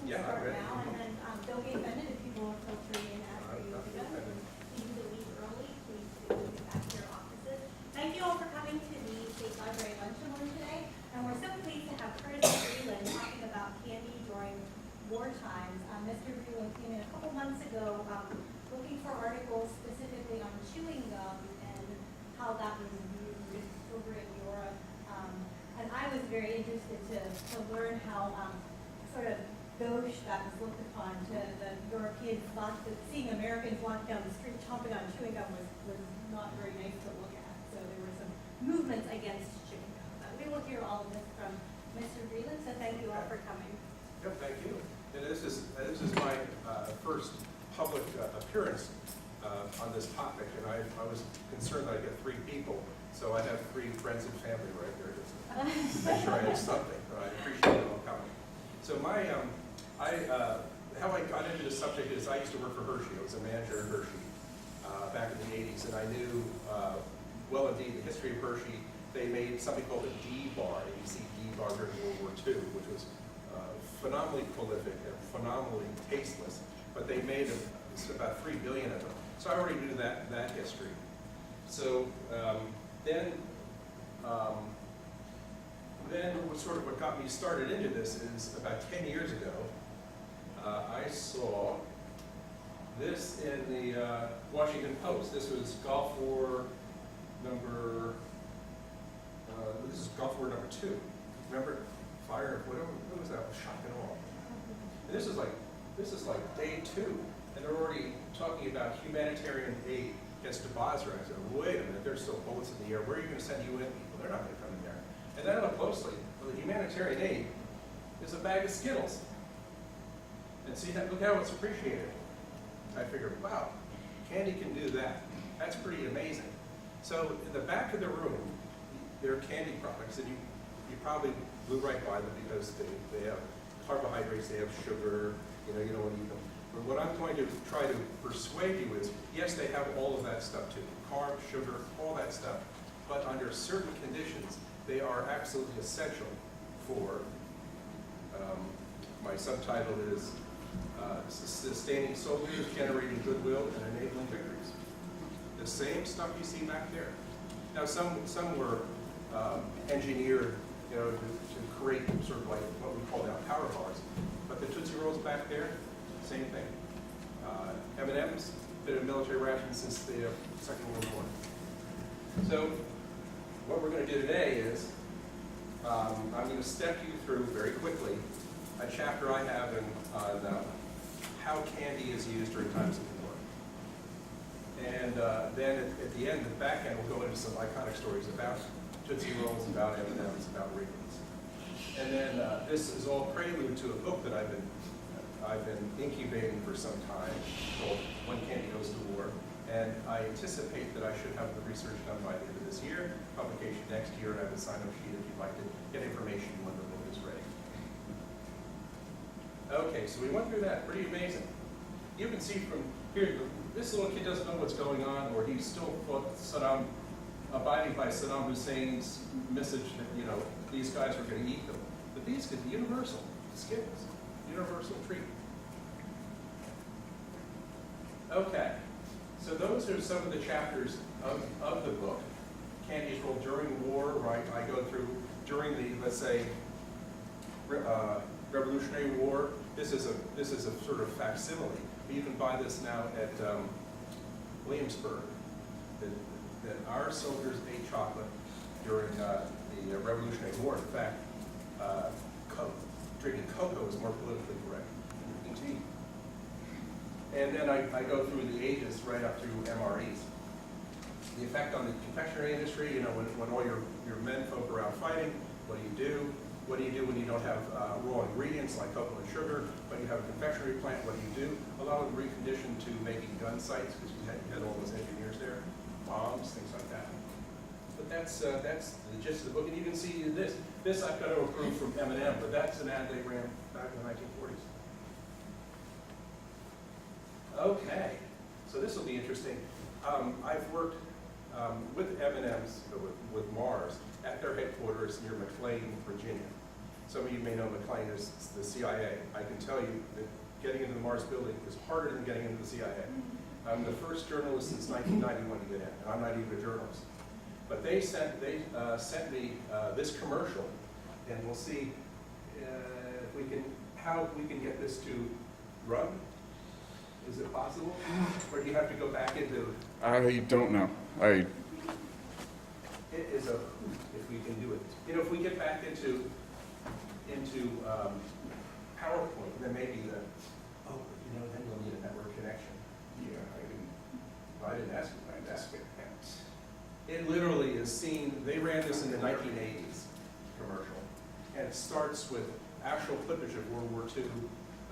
can Yeah, start I'm ready. now, and then don't be offended if people are filtering in after you Not do that. offended. Please do leave early. Please do get back to your offices. Thank you all for coming to the State Library Luncheon Room today. And we're so pleased to have Curtis Breland talking about candy during war times. Mr. Breland came in a couple months ago looking for articles specifically on chewing gum and how that was used over in Europe. And I was very interested to learn how sort of gauche that was looked upon to the Europeans. Thought that seeing Americans walk down the street chomping on chewing gum was not very nice to look at. So there were some movements against chewing gum. But we will hear all of this from Mr. Breland, so thank you all for coming. Yep, thank you. And this is my first public appearance on this topic, and I was concerned that I'd get 3 people, so I have 3 friends and family right there to make sure I had something. But I appreciate it all coming. So how I got into this subject is I used to work for Hershey. I was a manager at Hershey back in the 80s, and I knew well indeed the history of Hershey. They made something called a D-bar, ABC D-bar during World War II, which was phenomenally prolific and phenomenally tasteless, but they made about 3 billion of them. So I already knew that history. So then what got me started into this is about 10 years ago, I saw this in the Washington Post. This was Gulf War number 2. Remember? Fire, what was that? Shock and awe. And this is like day 2, and they're already talking about humanitarian aid gets to Basra. I said, wait a minute, there's still bullets in the air. Where are you going to send UN people? They're not going to come in there. And then I look closely. Well, the humanitarian aid is a bag of Skittles. And see, look how it's appreciated. I figured, wow, candy can do that. That's pretty amazing. So in the back of the room, there are candy products, and you probably blew right by them because they have carbohydrates, they have sugar, you don't want to eat them. But what I'm going to try to persuade you is, yes, they have all of that stuff too, carbs, sugar, all that stuff, but under certain conditions, they are absolutely essential for, my subtitle is Sustaining Soldiers, Generating Goodwill, and Enabling Victories. The same stuff you see back there. Now, some were engineered to create sort of like what we call now power bars. But the Tootsie Rolls back there, same thing. M&M's, been in military rations since the Second World War. So what we're going to do today is I'm going to step you through very quickly a chapter I have on how candy is used during times of war. And then at the end, the back end, we'll go into some iconic stories about Tootsie Rolls, about M&M's, about Wrigley's. And then this is all prelude to a book that I've been incubating for some time called When Candy Goes to War. And I anticipate that I should have the research done by the end of this year, publication next year, and I have a sign-up sheet if you'd like to get information when the book is ready. Okay, so we went through that, pretty amazing. You can see from here, this little kid doesn't know what's going on, or he's still abiding by Saddam Hussein's message that, these guys were going to eat them. But these could be universal, Skittles, universal treat. Okay, so those are some of the chapters of the book. Candy is rolled during war, right? I go through during the, let's say, Revolutionary War. This is a sort of facsimile. You can buy this now at Williamsburg. That our soldiers ate chocolate during the Revolutionary War. In fact, drinking cocoa is more politically correct than drinking tea. And then I go through the ages right up through MREs. The effect on the confectionery industry, when all your men folk are out fighting, what do you do? What do you do when you don't have raw ingredients like cocoa and sugar, but you have a confectionery plant? What do you do? A lot of them reconditioned to making gun sites because you had all those engineers there, bombs, things like that. But that's the gist of the book, and you can see this. This I've got to approve from M&M, but that's an ad they ran back in the 1940s. Okay, so this will be interesting. I've worked with M&M's, with Mars, at their headquarters near McLean, Virginia. Some of you may know McLean is the CIA. I can tell you that getting into the Mars building is harder than getting into the CIA. I'm the first journalist since 1991 to get in, and I'm not even a journalist. But they sent me this commercial, and we'll see how we can get this to run. Is it possible? Or do you have to go back into? I don't know. It is a hoot if we can do it. You know, if we get back into PowerPoint, then maybe then we'll need a network connection. Yeah, I didn't ask you. I asked it. It literally is seen. They ran this in the 1980s commercial, and it starts with actual footage of World War II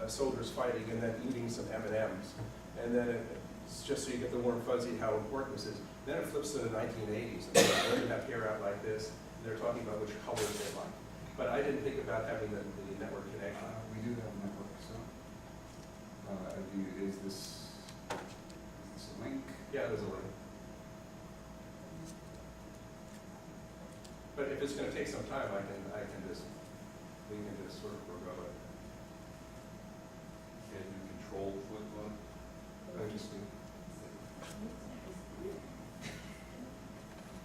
soldiers fighting, and then eating some M&Ms, and then it's just so you get the warm fuzzy how important this is. Then it flips to the 1980s, and women have hair out like this. And they're talking about which colors they like. But I didn't think about having the network connection. we do have a network, so. Is this a link? Yeah, there's a link. But if it's going to take some time, we can just sort of forego it. Can you control flip one? Interesting.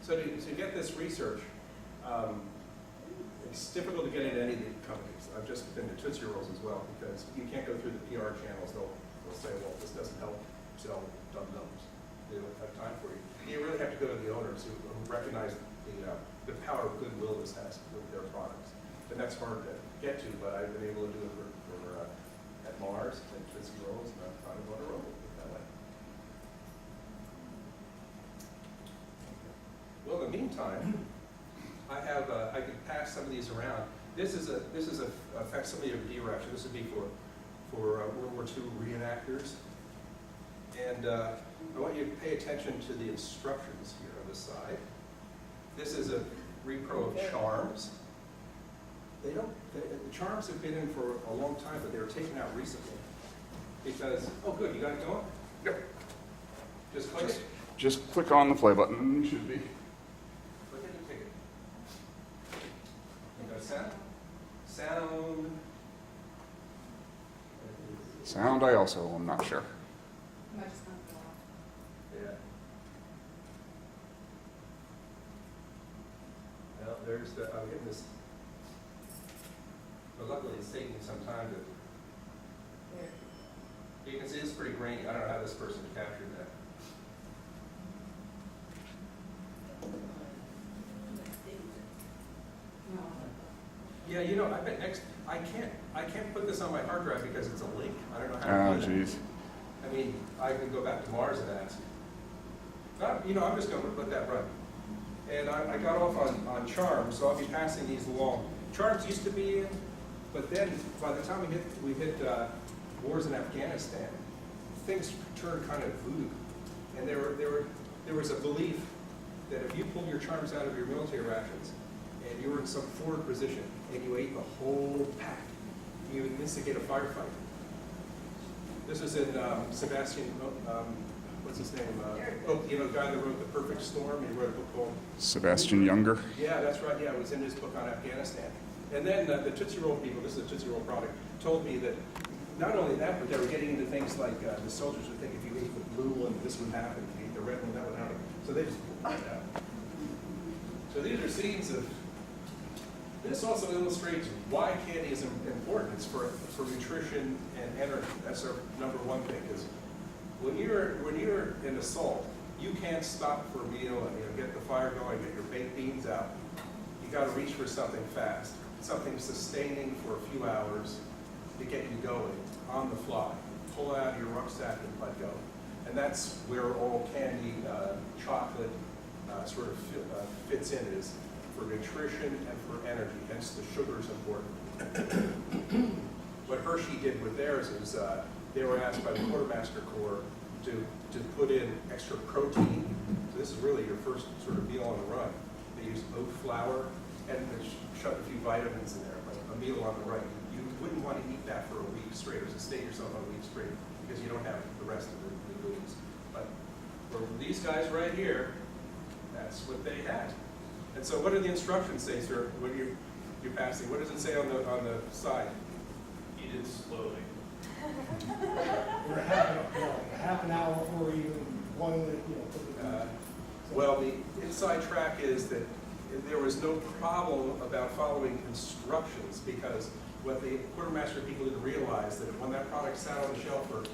So to get this research, it's difficult to get into any of the companies. I've just been to Tootsie Rolls as well, because you can't go through the PR channels. They'll say, well, this doesn't help sell dum-dums. They don't have time for you. You really have to go to the owners who recognize the power of goodwill this has with their products. And that's hard to get to, but I've been able to do it for at Mars and Tootsie Rolls, and I'm kind of on a roll with it that way. Well, in the meantime, I could pass some of these around. This is a facsimile of D ration. This would be for World War II reenactors. And I want you to pay attention to the instructions here on the side. This is a repro of charms. The charms have been in for a long time, but they were taken out recently because. Oh, good, you got it going. Yep. Just click it. Just click on the play button. You should be. Click it and take it. You got sound? Sound. Sound, I also am not sure. Am I just going to go off? Yeah. Well, there's I'm getting this. But luckily, it's taking some time to. You can see it's pretty grainy. I don't know how this person captured that. Yeah, you know, I bet I can't put this on my hard drive because it's a link. I don't know how to do that. Jeez. I mean, I can go back to Mars and ask. I'm just going to let that run. And I got off on charms, so I'll be passing these along. Charms used to be in, but then by the time we hit wars in Afghanistan, things turned kind of voodoo. And there was a belief that if you pulled your charms out of your military rations and you were in some forward position and you ate the whole pack, you would instigate a firefight. This is in Sebastian, what's his name? The guy that wrote The Perfect Storm. He wrote a book called Sebastian Younger. Yeah, that's right. Yeah, it was in his book on Afghanistan. And then the Tootsie Roll people, this is a Tootsie Roll product, told me that not only that, but they were getting into things like the soldiers would think if you ate the blue one, this would happen. If you ate the red one, that would happen. So they just pulled it out. So these are scenes of. This also illustrates why candy is important. It's for nutrition and energy. That's our number one thing. Is when you're in assault, you can't stop for a meal and get the fire going, get your baked beans out. You got to reach for something fast, something sustaining for a few hours to get you going on the fly. Pull out your rucksack and let go. And that's where all candy, chocolate sort of fits in, is for nutrition and for energy. Hence the sugar is important. What Hershey did with theirs is they were asked by the Quartermaster Corps to put in extra protein. So this is really your first sort of meal on the run. They used oat flour and they shoved a few vitamins in there, but a meal on the run. You wouldn't want to eat that for a week straight or sustain yourself on a week straight because you don't have the rest of the goodies. But for these guys right here, that's what they had. And so what do the instructions say, sir? When you're you're passing. What does it say on the side? Eat it slowly. Or half an hour or even 1 minute, Well, the inside track is that there was no problem about following instructions, because what the quartermaster people didn't realize that when that product sat on the shelf for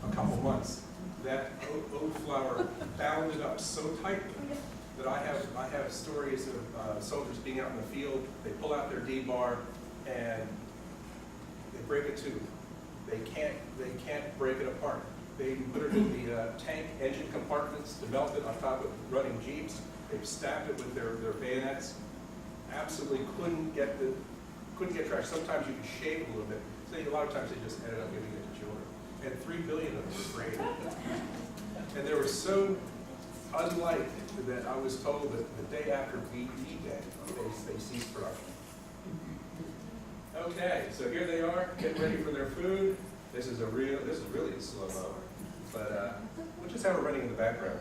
a couple months, that oat flour bound it up so tightly that I have stories of soldiers being out in the field. They pull out their D-bar and they break a tooth. They can't break it apart. They put it in the tank engine compartments to melt it on top of running jeeps. They've stabbed it with their bayonets. Absolutely couldn't get trash. Sometimes you can shave a little bit. So a lot of times they just ended up giving it to children. And 3 billion of them were created. And they were so unlike that I was told that the day after BP Day, they ceased production. Okay, so here they are, getting ready for their food. This is really a slow-mo, but we'll just have it running in the background.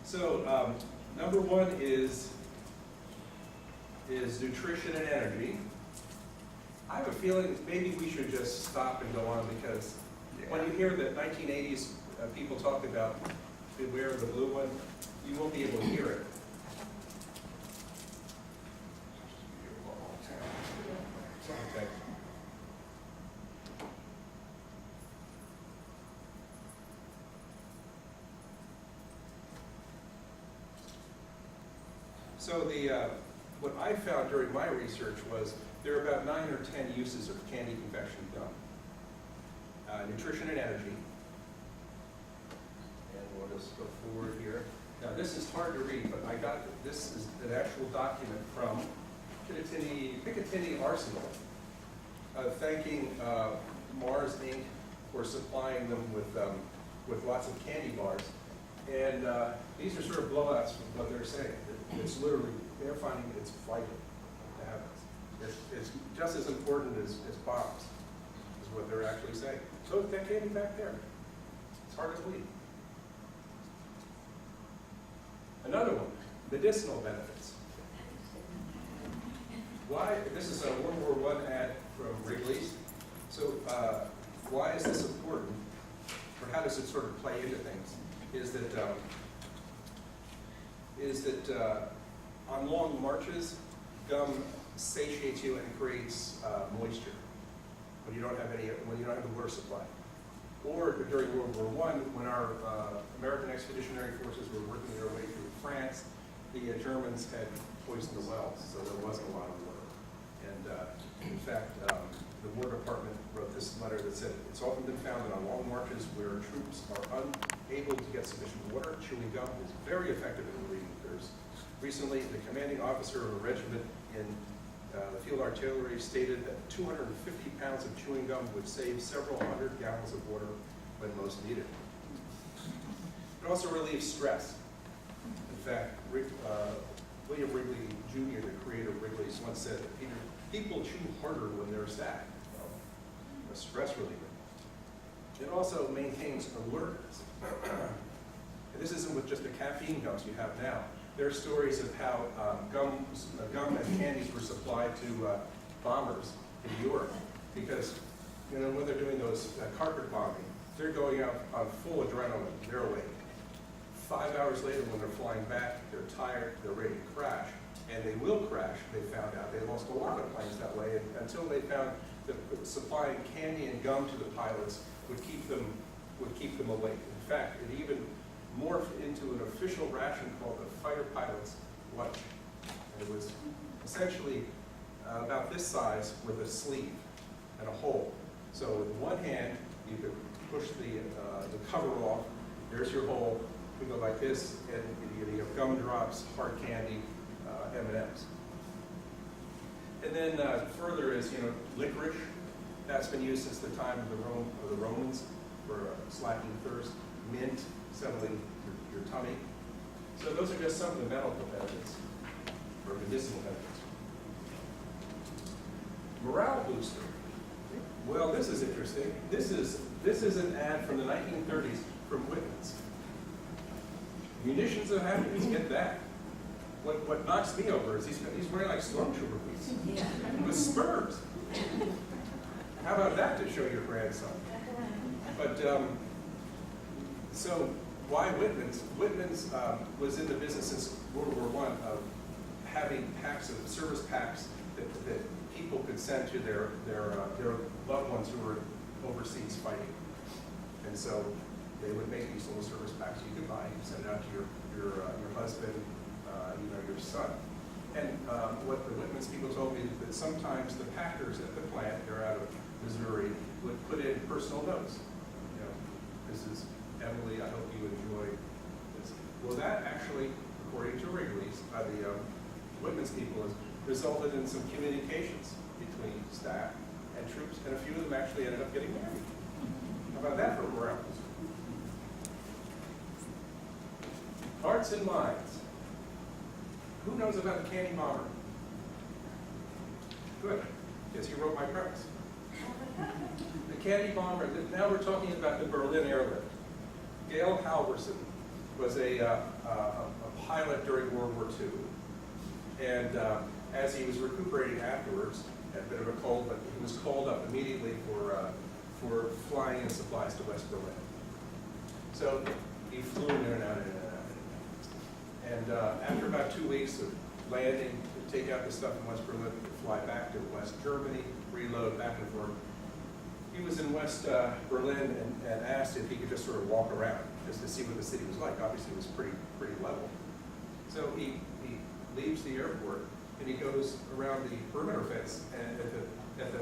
So number one is nutrition and energy. I have a feeling maybe we should just stop and go on, because when you hear the 1980s people talk about beware of the blue one, you won't be able to hear it. Okay. So what I found during my research was there are about 9 or 10 uses of candy confection gum. Nutrition and energy. And we'll just go forward here. Now this is hard to read, but this is an actual document from Picatinny Arsenal, thanking Mars Inc. for supplying them with lots of candy bars. And these are sort of blowouts from what they're saying. It's literally, they're finding it's vital to have this. It's just as important as bombs, is what they're actually saying. So that candy back there, it's hard to believe. Another one, medicinal benefits. Why? This is a World War I ad from Wrigley's. So why is this important, or how does it sort of play into things? Is that on long marches, gum satiates you and creates moisture when you don't have the water supply. Or during World War I, when our American expeditionary forces were working their way through France, the Germans had poisoned the wells, so there wasn't a lot of water. And in fact, the War Department wrote this letter that said, it's often been found that on long marches where troops are unable to get sufficient water, chewing gum is very effective in relieving thirst. Recently, the commanding officer of a regiment in the field artillery stated that 250 pounds of chewing gum would save several hundred gallons of water when most needed. It also relieves stress. In fact, William Wrigley Jr., the creator of Wrigley's, once said that people chew harder when they're sad. Well, a stress reliever. It also maintains alertness. And this isn't with just the caffeine gums you have now. There are stories of how gum and candies were supplied to bombers in Europe, because when they're doing those carpet bombing, they're going out on full adrenaline. They're awake. 5 hours later, when they're flying back, they're tired, they're ready to crash, and they will crash. They found out they lost a lot of planes that way, until they found that supplying candy and gum to the pilots would keep them awake. In fact, it even morphed into an official ration called the fighter pilot's lunch. And it was essentially about this size with a sleeve and a hole. So with one hand, you could push the cover off. There's your hole. You go like this, and you have gum drops, hard candy, M&Ms. And then further is, licorice. That's been used since the time of the Romans for slacking thirst. Mint, settling your tummy. So those are just some of the medical benefits, or medicinal benefits. Morale booster. Well, this is interesting. This is an ad from the 1930s from Whitman's. Munitions of happiness, get that. what knocks me over is he's wearing like stormtrooper boots with spurs. How about that to show your grandson? But, so why Whitman's? Whitman's was in the business since World War I of having packs of service packs that people could send to their loved ones who were overseas fighting. And so they would make these little service packs you could buy. You send it out to your husband, your son. And what the Whitman's people told me is that sometimes the packers at the plant, they're out of Missouri, would put in personal notes. This is Emily, I hope you enjoy this. Well, that actually, according to Wrigley's, the Whitman's people, has resulted in some communications between staff and troops, and a few of them actually ended up getting married. How about that for morale? Hearts and minds. Who knows about the candy bomber? Good, because he wrote my premise. The candy bomber, now we're talking about the Berlin Airlift. Gail Halvorsen was a pilot during World War II. And as he was recuperating afterwards, had a bit of a cold, but he was called up immediately for flying in supplies to West Berlin. So he flew in and out, and after about 2 weeks of landing, to take out the stuff in West Berlin, fly back to West Germany, reload back and forth. He was in West Berlin and asked if he could just sort of walk around, just to see what the city was like. Obviously, it was pretty level. So he leaves the airport, and he goes around the perimeter fence, and at the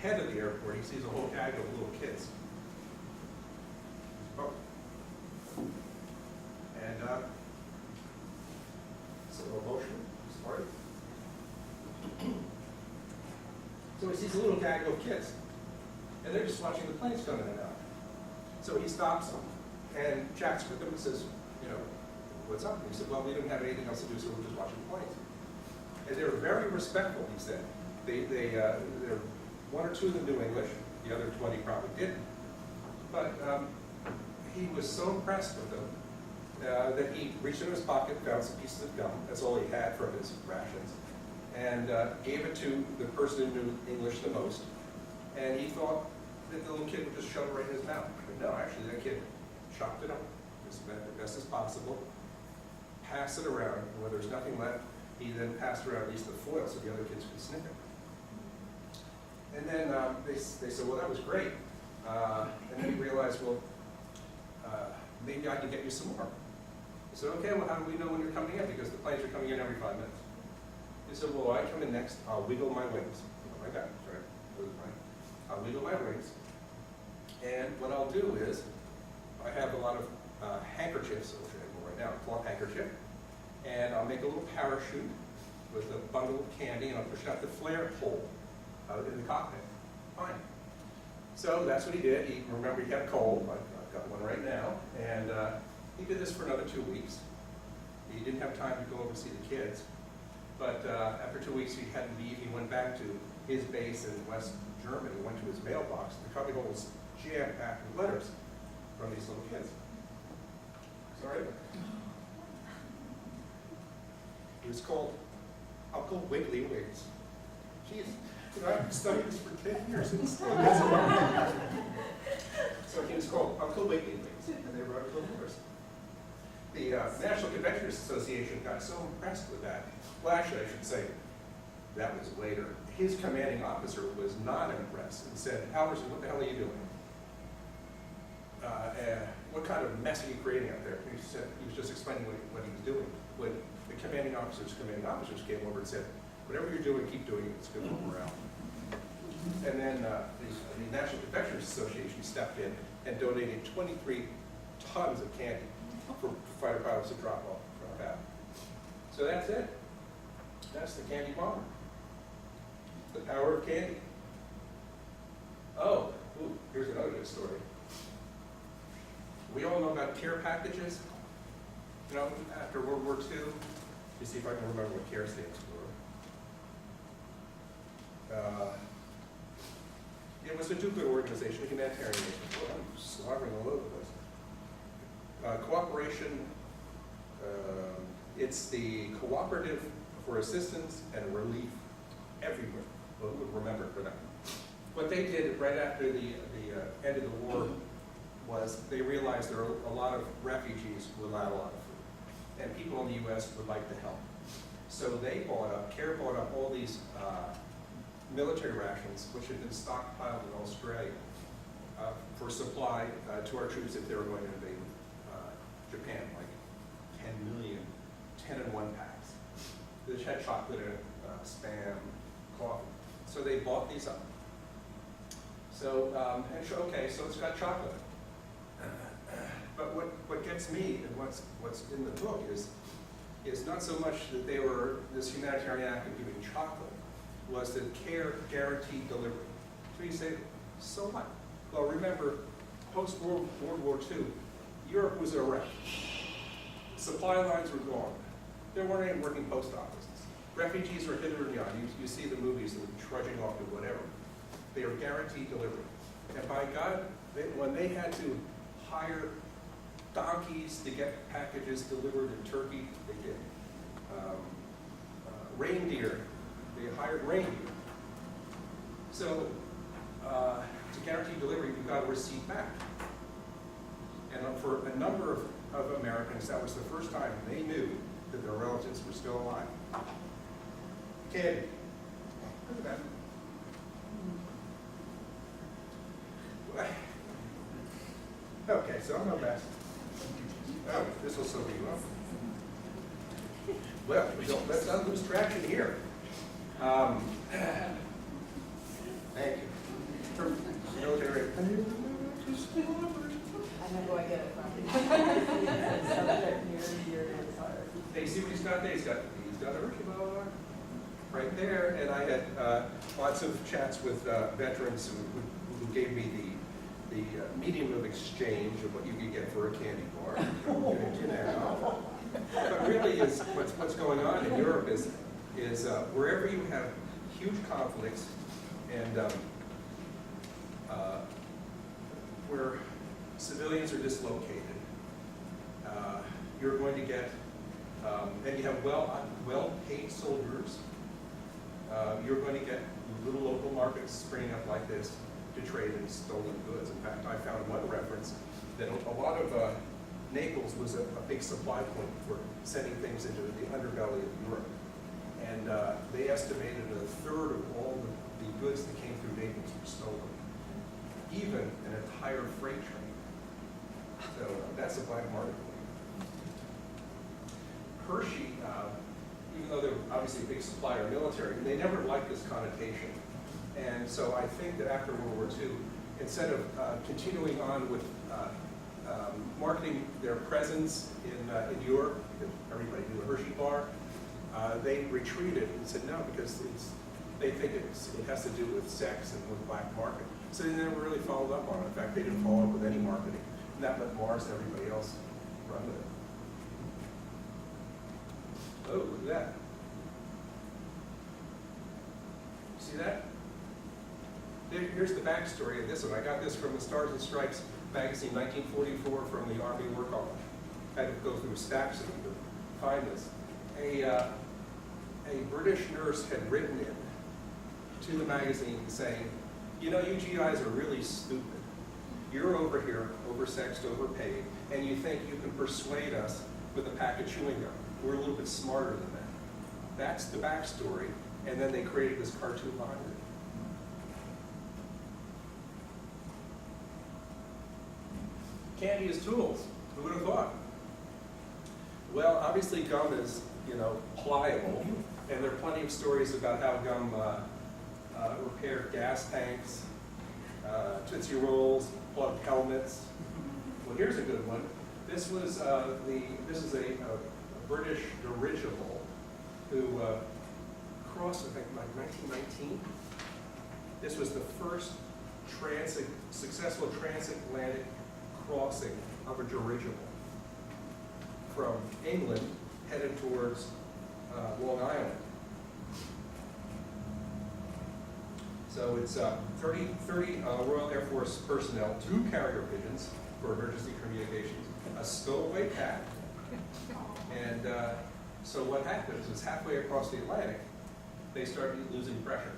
head of the airport, he sees a whole gag of little kids. Oh. And it's a little emotional, sorry. So he sees a little gag of kids, and they're just watching the planes come in and out. So he stops them and chats with them and says, what's up? And he said, well, we didn't have anything else to do, so we're just watching planes. And they were very respectful, he said. There one or two of them knew English, the other 20 probably didn't. But he was so impressed with them that he reached into his pocket, found some pieces of gum, that's all he had from his rations, and gave it to the person who knew English the most. And he thought that the little kid would just shove it right in his mouth. But no, actually that kid chopped it up as best as possible, passed it around, and when there's nothing left, he then passed around at least the foil so the other kids could sniff it. And then they said, well, that was great. And then he realized, well, maybe I can get you some more. He said, okay, well, how do we know when you're coming in? Because the planes are coming in every 5 minutes. He said, well, I come in next, I'll wiggle my wings. Oh my God, sorry, I'll wiggle my wings. And what I'll do is, I have a lot of handkerchiefs, which I have right now, a cloth handkerchief, and I'll make a little parachute with a bundle of candy, and I'll push out the flare hole in the cockpit. Fine. So that's what he did. He remembered he had a cold. I've got one right now. And he did this for another 2 weeks. He didn't have time to go over to see the kids. But after 2 weeks, he had to leave. He went back to his base in West Germany, went to his mailbox. The cubbyhole was jam-packed with letters from these little kids. Sorry. It was called Uncle Wiggly Wings. Jeez. I've studied this for 10 years and still doesn't work. So he was called Uncle Wiggly Wings, and they wrote a little verse. The National Conventioners Association got so impressed with that. Well, actually, I should say that was later. His commanding officer was not impressed and said, Halvorsen, what the hell are you doing? What kind of mess are you creating out there? He said he was just explaining what he was doing. When the commanding officers came over and said, whatever you're doing, keep doing it. It's good for morale. And then the National Confectioners Association stepped in and donated 23 tons of candy for fighter pilots to drop out. So that's it. That's the candy bomber. The power of candy. Oh, here's another good story. We all know about care packages. After World War II, you see if I can remember what CARE stands for. It was a do-good organization, a humanitarian agency. I'm slobbering all over this. Cooperation, It's the cooperative for assistance and relief everywhere. Well, who would remember for that? What they did right after the end of the war was they realized there were a lot of refugees without a lot of food, and people in the U.S. would like to help. So they CARE bought up all these military rations, which had been stockpiled in Australia for supply to our troops if they were going to invade Japan, like 10 million, 10-in-1 packs. Which had chocolate in it, Spam, coffee. So they bought these up. So, okay, so it's got chocolate. But what gets me and what's in the book is not so much that they were this humanitarian act of giving chocolate, was that CARE guaranteed delivery. So you say, so what? Well, remember, post-World War II, Europe was a wreck. Supply lines were gone. There weren't any working post offices. Refugees were hither and yon. You see the movies that were trudging off to whatever. They were guaranteed delivery. And by God, when they had to hire donkeys to get packages delivered in Turkey, they did. Reindeer, they hired reindeer. So to guarantee delivery, you've got to receive back. And for a number of Americans, that was the first time they knew that their relatives were still alive. Candy. Look at that. Okay, so I'm going to mess. Oh, this will sober you up. Well, let's not lose traction here. Thank you. From military. I know who I get it from. Hey, see what he's got there? He's got a Hershey Go right there, and I had lots of chats with veterans who gave me the medium of exchange of what you could get for a candy bar. You know. But really, is what's going on in Europe is wherever you have huge conflicts and where civilians are dislocated, you're going to get, and you have well-paid soldiers, you're going to get little local markets springing up like this to trade in stolen goods. In fact, I found one reference that a lot of Naples was a big supply point for sending things into the underbelly of Europe. And they estimated a third of all the goods that came through Naples were stolen, even an entire freight train. So that's a black market. Hershey, even though they're obviously a big supplier of military, they never liked this connotation. And so I think that after World War II, instead of continuing on with marketing their presence in Europe, because everybody knew a Hershey bar, they retreated and said no, because they think it has to do with sex and with black market. So they never really followed up on it. In fact, they didn't follow up with any marketing. And that let Mars and everybody else run with it. Oh, look at that. See that? Here's the backstory of this one. I got this from the Stars and Stripes magazine, 1944, from the Army War College. I had to go through stacks of them to find this. A British nurse had written in to the magazine saying, you know, you GIs are really stupid. You're over here, oversexed, overpaid, and you think you can persuade us with a pack of chewing gum. We're a little bit smarter than that. That's the backstory, and then they created this cartoon behind it. Candy as tools. Who would have thought? Well, obviously gum is, pliable, and there are plenty of stories about how gum repaired gas tanks, Tootsie Rolls, plugged helmets. Well, here's a good one. This is a British dirigible who crossed, I think, like 1919. This was the first successful transatlantic crossing of a dirigible from England headed towards Long Island. So it's 30 Royal Air Force personnel, 2 carrier pigeons for emergency communications, a stowaway pack, and So what happens is halfway across the Atlantic, they start losing pressure.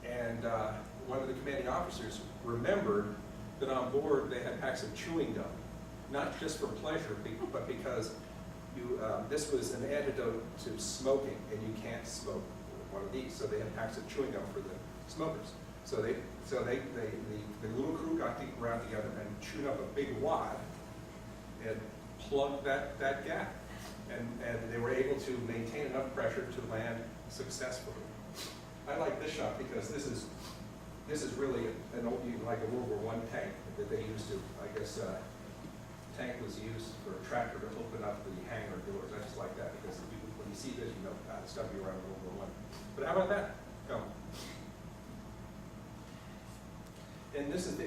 And one of the commanding officers remembered that on board they had packs of chewing gum, not just for pleasure, but because this was an antidote to smoking, and you can't smoke one of these. So they had packs of chewing gum for the smokers. So the little crew got around together and chewed up a big wad and plugged that gap. And they were able to maintain enough pressure to land successfully. I like this shot because this is really an old, like a World War I tank that they used to, I guess, tank was used for a tractor to open up the hangar doors. I just like that because when you see this, you know, it's got to be around World War I. But how about that? Come. And this is the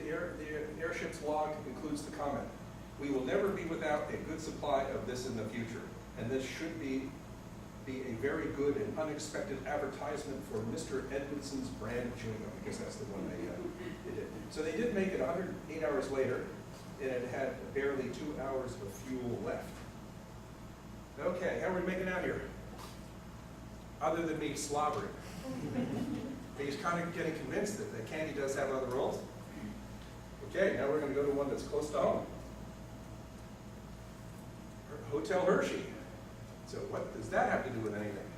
airship's log includes the comment: "We will never be without a good supply of this in the future, and this should be a very good and unexpected advertisement for Mr. Edmondson's brand of chewing gum," because that's the one they did. So they did make it 108 hours later, and it had barely 2 hours of fuel left. Okay, how are we making out here? Other than me slobbering. He's kind of getting convinced that the candy does have other roles. Okay, now we're going to go to one that's close to home. Hotel Hershey. So what does that have to do with anything?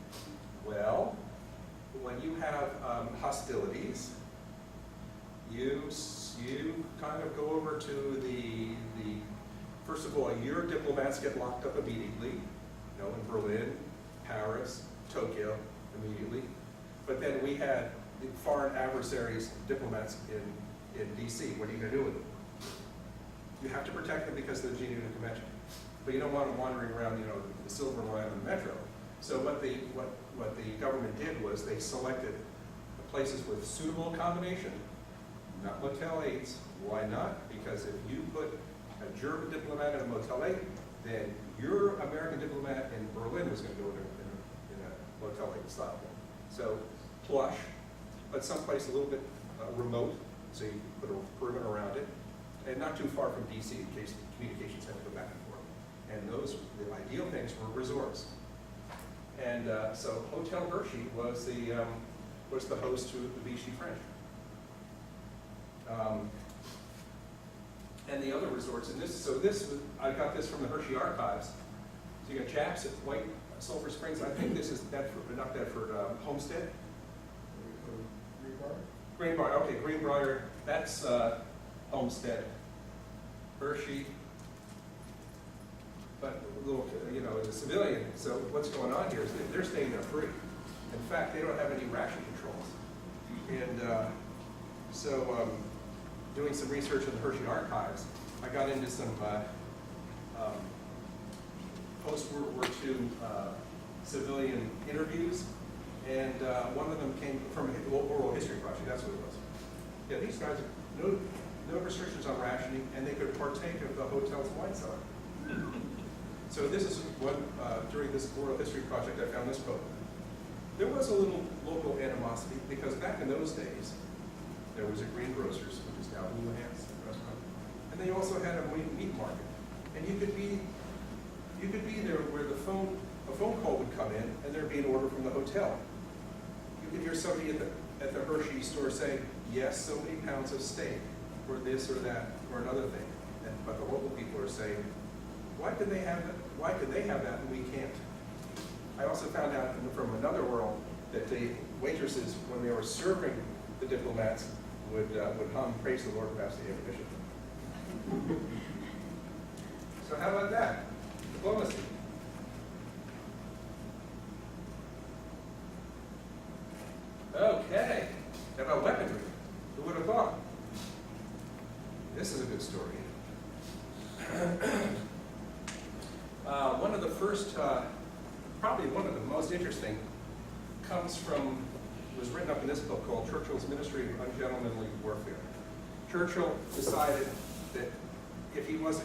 Well, when you have hostilities, you kind of go over to the first of all, your diplomats get locked up immediately, you know, in Berlin, Paris, Tokyo, immediately. But then we had the foreign adversaries, diplomats in D.C. What are you going to do with them? You have to protect them because of the Geneva Convention. But you don't want them wandering around, you know, the Silver Line and the Metro. So what the government did was they selected places with suitable accommodation, not Motel 8s. Why not? Because if you put a German diplomat in a Motel 8, then your American diplomat in Berlin was going to go in a Motel 8 style. So plush, but someplace a little bit remote, so you put a perimeter around it, and not too far from D.C. in case the communications had to go back and forth. And the ideal things were resorts. And so Hotel Hershey was the host to the Vichy French. And the other resorts, and I got this from the Hershey archives. So you got Japs at White Sulphur Springs. I think this is Bedford, not Bedford, Homestead. Greenbrier, okay, Greenbrier, that's Homestead. Hershey, but a little, you know, as a civilian, so what's going on here is they're staying there free. In fact, they don't have any ration controls. And doing some research in the Hershey archives, I got into some post-World War II civilian interviews, and one of them came from an oral history project, that's what it was. Yeah, these guys, no restrictions on rationing, and they could partake of the hotel's wine cellar. So this is what, during this oral history project, I found this quote. There was a little local animosity because back in those days, there was a greengrocer's, which is now Houlihan's restaurant, and they also had a meat market. And you could be there where a phone call would come in, and there'd be an order from the hotel. You could hear somebody at the Hershey store saying, yes, so many pounds of steak, or this or that, or another thing. But the local people are saying, why could they have that? Why could they have that and we can't? I also found out from another world that the waitresses, when they were serving the diplomats, would hum praise the Lord past the ammunition. So how about that? Diplomacy. Okay. How about weaponry? Who would have thought? This is a good story. One of the first, probably one of the most interesting, was written up in this book called Churchill's Ministry of Ungentlemanly Warfare. Churchill decided that if he was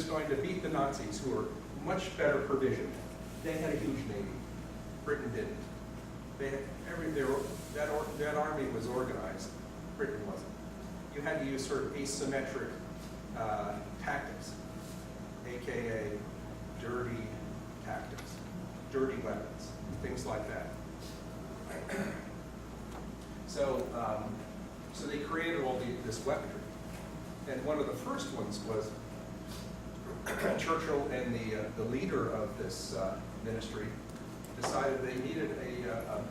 going to beat the Nazis, who were much better provisioned, they had a huge navy. Britain didn't. They had that army was organized. Britain wasn't. You had to use sort of asymmetric tactics, aka dirty tactics, dirty weapons, things like that. So, so they created all this weaponry. And one of the first ones was Churchill and the leader of this ministry decided they needed a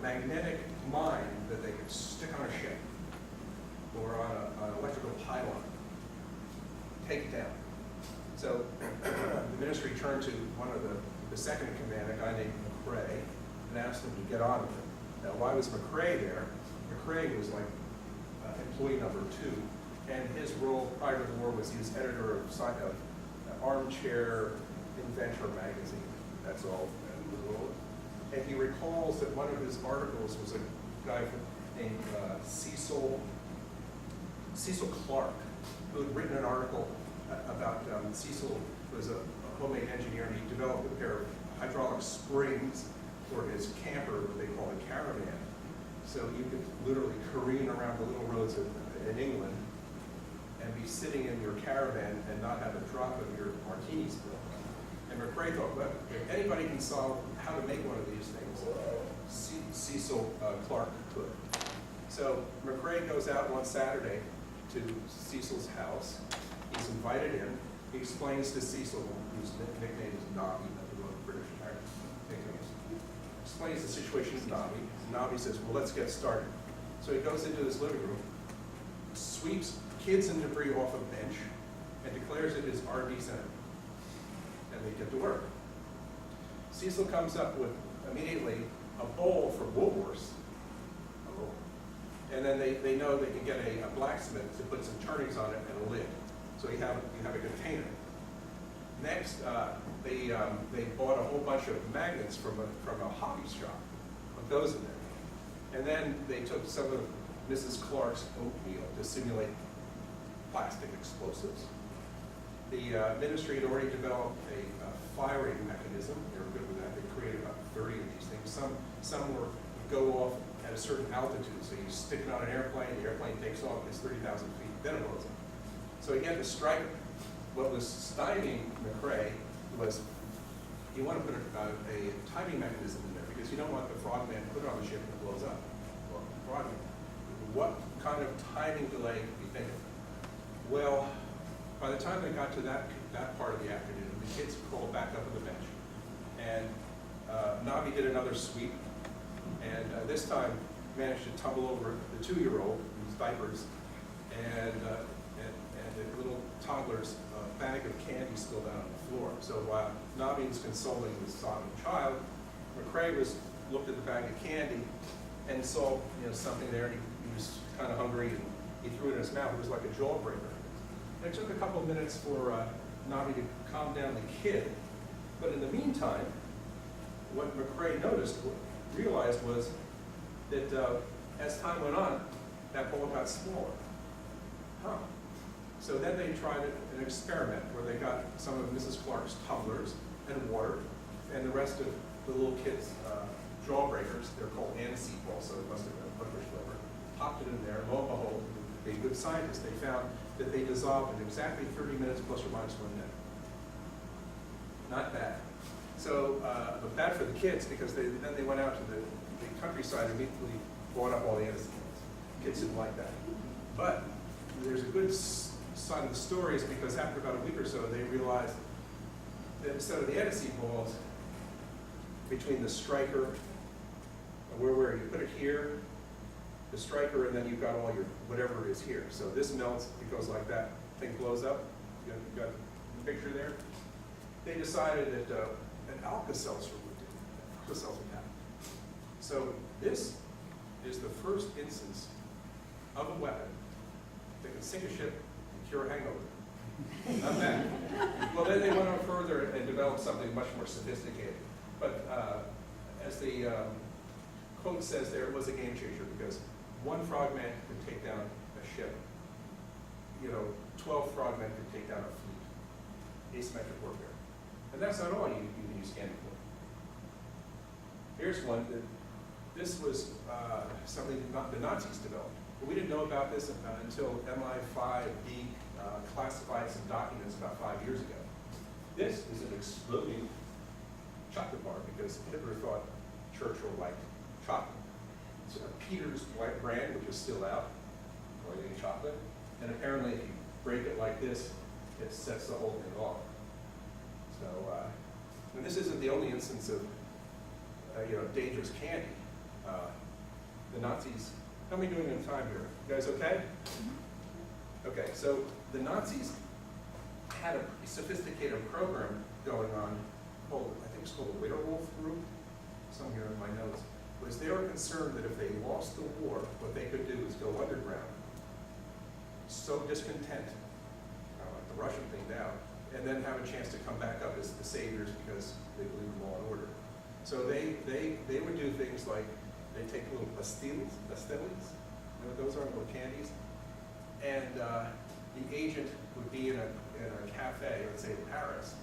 magnetic mine that they could stick on a ship or on an electrical pylon, take it down. So the ministry turned to one of the second in command, a guy named McCrae, and asked him to get on with it. Now, why was McCrae there? McCrae was like employee number 2, and his role prior to the war was he was editor of Armchair Inventor magazine. That's all. And he recalls that one of his articles was a guy named Cecil Clark, who had written an article about Cecil was a homemade engineer, and he developed a pair of hydraulic springs for his camper, what they call a caravan. So you could literally careen around the little roads in England and be sitting in your caravan and not have a drop of your martini spill. And McCrae thought, well, if anybody can solve how to make one of these things, Cecil Clark could. So McCrae goes out one Saturday to Cecil's house. He's invited in. He explains to Cecil, whose nickname is Nobby, that's one of the British nicknames, explains the situation to Nobby. Nobby says, well, let's get started. So he goes into his living room, sweeps kids and debris off a bench, and declares it his RV center. And they get to work. Cecil comes up with, immediately, a bowl for Woolworths. And then they know they can get a blacksmith to put some turnings on it and a lid. So you have a container. Next, they bought a whole bunch of magnets from a hobby shop. Put those in there. And then they took some of Mrs. Clark's oatmeal to simulate plastic explosives. The ministry had already developed a firing mechanism. They were good with that. They created about 30 of these things. Some go off at a certain altitude. So you stick it on an airplane, the airplane takes off, it's 30,000 feet, then it blows up. So again, to strike it, what was stymieing McCrae was you want to put a timing mechanism in there because you don't want the frogman put it on the ship and it blows up. Well, frogman, what kind of timing delay could you think of? Well, by the time they got to that part of the afternoon, the kids crawled back up on the bench. And Nobby did another sweep, and this time managed to tumble over the 2-year-old, whose diapers, and the little toddler's bag of candy spilled out on the floor. So while Nobby was consoling the sobbing child, McCrae looked at the bag of candy and saw something there, and he was kind of hungry, and he threw it in his mouth. It was like a jawbreaker. And it took a couple of minutes for Nobby to calm down the kid, but in the meantime, what McCrae realized was that as time went on, that ball got smaller. So then they tried an experiment where they got some of Mrs. Clark's tumblers and water, and the rest of the little kids' jawbreakers. They're called aniseed balls, so it must have been licorice flavor. Popped it in there, and lo and behold, being good scientists, they found that they dissolved in exactly 30 minutes plus or minus 1 minute. Not bad. So, but bad for the kids because then they went out to the countryside and immediately bought up all the aniseed balls. Kids didn't like that. But there's a good side of the story is because after about a week or so, they realized that instead of the aniseed balls, between the striker, where you put it here, the striker, and then you've got all your whatever is here. So this melts, it goes like that, thing blows up. You got the picture there. They decided that an AlkaSeltzer would do. AlkaSeltzer cap. So this is the first instance of a weapon that can sink a ship and cure a hangover. Not bad. Well, then they went on further and developed something much more sophisticated. But as the quote says there, it was a game changer because one frogman could take down a ship. 12 frogmen could take down a fleet. Asymmetric warfare. And that's not all you can use candy for. Here's one that this was something that the Nazis developed. But we didn't know about this until MI5 classified some documents about 5 years ago. This is an exploding chocolate bar because Hitler thought Churchill liked chocolate. It's a Peter's white brand, which is still out, white chocolate. And apparently, if you break it like this, it sets the whole thing off. So, and this isn't the only instance of, dangerous candy. The Nazis, how are we doing in time here? You guys okay? Okay, so the Nazis had a pretty sophisticated program going on called, I think it's called the Werewolf Group, somewhere in my notes, was they were concerned that if they lost the war, what they could do is go underground, sow discontent, like the Russian thing now, and then have a chance to come back up as the saviors because they believe in law and order. So they would do things like, they take little pastilles, you know what those are, little candies, and the agent would be in a cafe, let's say in Paris,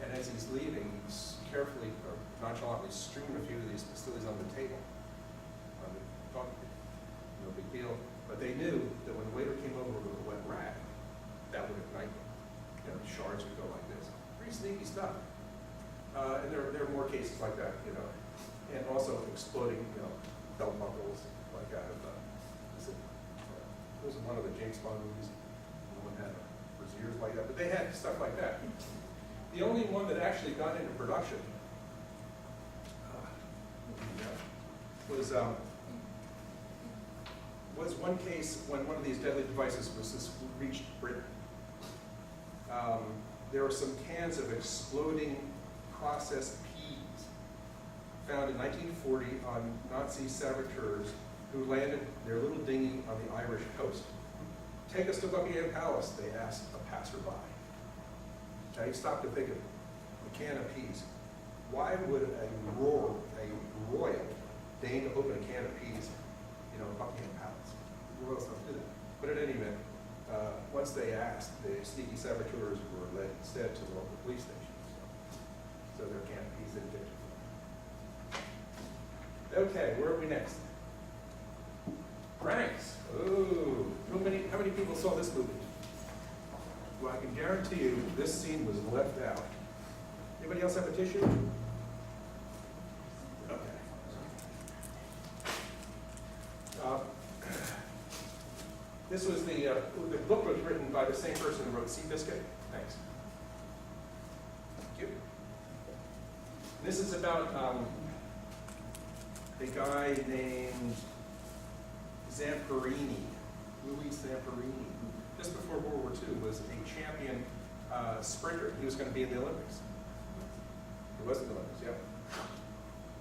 and as he's leaving, he's carefully or nonchalantly strewn a few of these pastilles on the table. No big deal. But they knew that when the waiter came over with a wet rag, that would ignite them. Shards would go like this. Pretty sneaky stuff. And there are more cases like that, and also exploding, belt buckles, like out of, it was one of the James Bond movies. No one had brassieres like that, but they had stuff like that. The only one that actually got into production was one case when one of these deadly devices reached Britain. There were some cans of exploding processed peas found in 1940 on Nazi saboteurs who landed their little dinghy on the Irish coast. "Take us to Buckingham Palace," they asked a passerby. Now you stop to think of it. A can of peas. Why would a royal deign to open a can of peas, at Buckingham Palace? Royals don't do that. But at any event, once they asked, the sneaky saboteurs were led instead to the local police station. So their can of peas didn't get to. Okay, where are we next? Pranks. Ooh, how many people saw this movie? Well, I can guarantee you this scene was left out. Anybody else have a tissue? Okay. This was the book was written by the same person who wrote Seabiscuit. Thanks. Thank you. This is about a guy named Zamperini, Louis Zamperini, who just before World War II was a champion sprinter. He was going to be in the Olympics. He was in the Olympics, yep.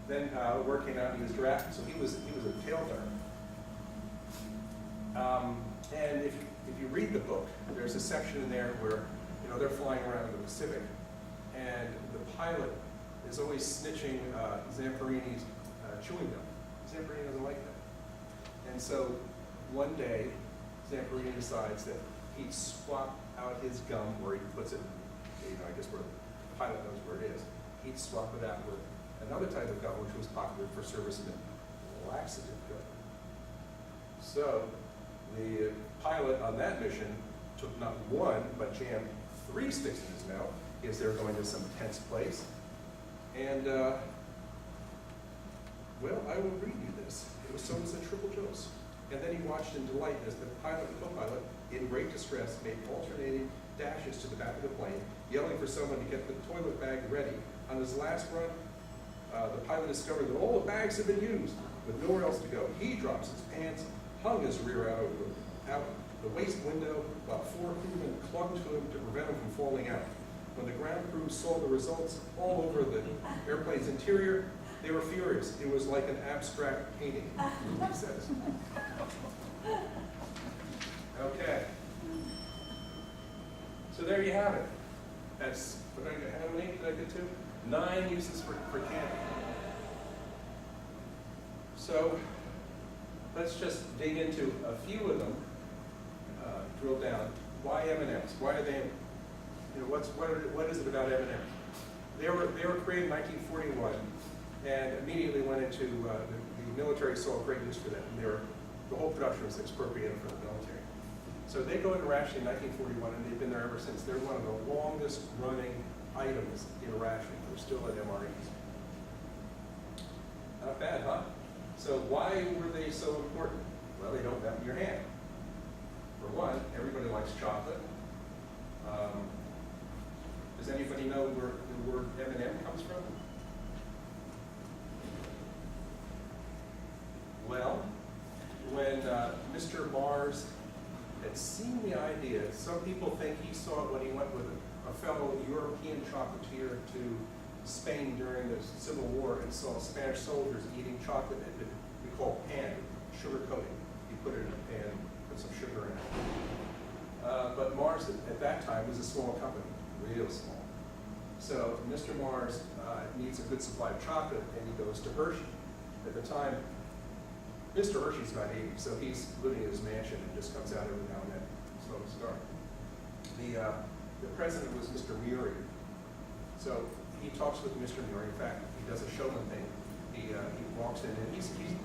Then word came out, he was drafted, so he was a tail gunner. And if you read the book, there's a section in there where they're flying around in the Pacific, and the pilot is always snitching Zamperini's chewing gum. Zamperini doesn't like that. And so one day, Zamperini decides that he'd swap out his gum where he puts it, I guess where the pilot knows where it is. He'd swap it out with another type of gum which was popular for servicemen, laxative gum. So the pilot on that mission took not one, but jammed 3 sticks in his mouth because they were going to some tense place. And, well, I will read you this. It was sold as a triple dose. And then he watched in delight as the pilot and co-pilot, in great distress, made alternating dashes to the back of the plane, yelling for someone to get the toilet bag ready. On his last run, the pilot discovered that all the bags had been used, with nowhere else to go. He drops his pants, hung his rear out the waist window, while 4 crewmen clung to him to prevent him from falling out. When the ground crew saw the results all over the airplane's interior, they were furious. It was like an abstract painting, he says. Okay. So there you have it. That's, how many did I get to? 9 uses for candy. So let's just dig into a few of them, drill down. Why M&Ms? Why are they, what is it about M&Ms? They were created in 1941 and immediately went into, the military saw great use for them. And the whole production was expropriated from the military. So they go into ration in 1941 and they've been there ever since. They're one of the longest running items in rationing. They're still at MREs. Not bad, huh? So why were they so important? Well, they don't melt in your hand. For one, everybody likes chocolate. Does anybody know where the word M&M comes from? Well, when Mr. Mars had seen the idea, some people think he saw it when he went with a fellow European chocolatier to Spain during the Civil War and saw Spanish soldiers eating chocolate that we call pan, sugar coating. You put it in a pan, put some sugar in it. But Mars at that time was a small company, real small. So Mr. Mars needs a good supply of chocolate, and he goes to Hershey. At the time, Mr. Hershey's about 80, so he's living in his mansion and just comes out every now and then, smoke a cigar. The president was Mr. Muri. So he talks with Mr. Muri. In fact, he does a showman thing. He walks in, and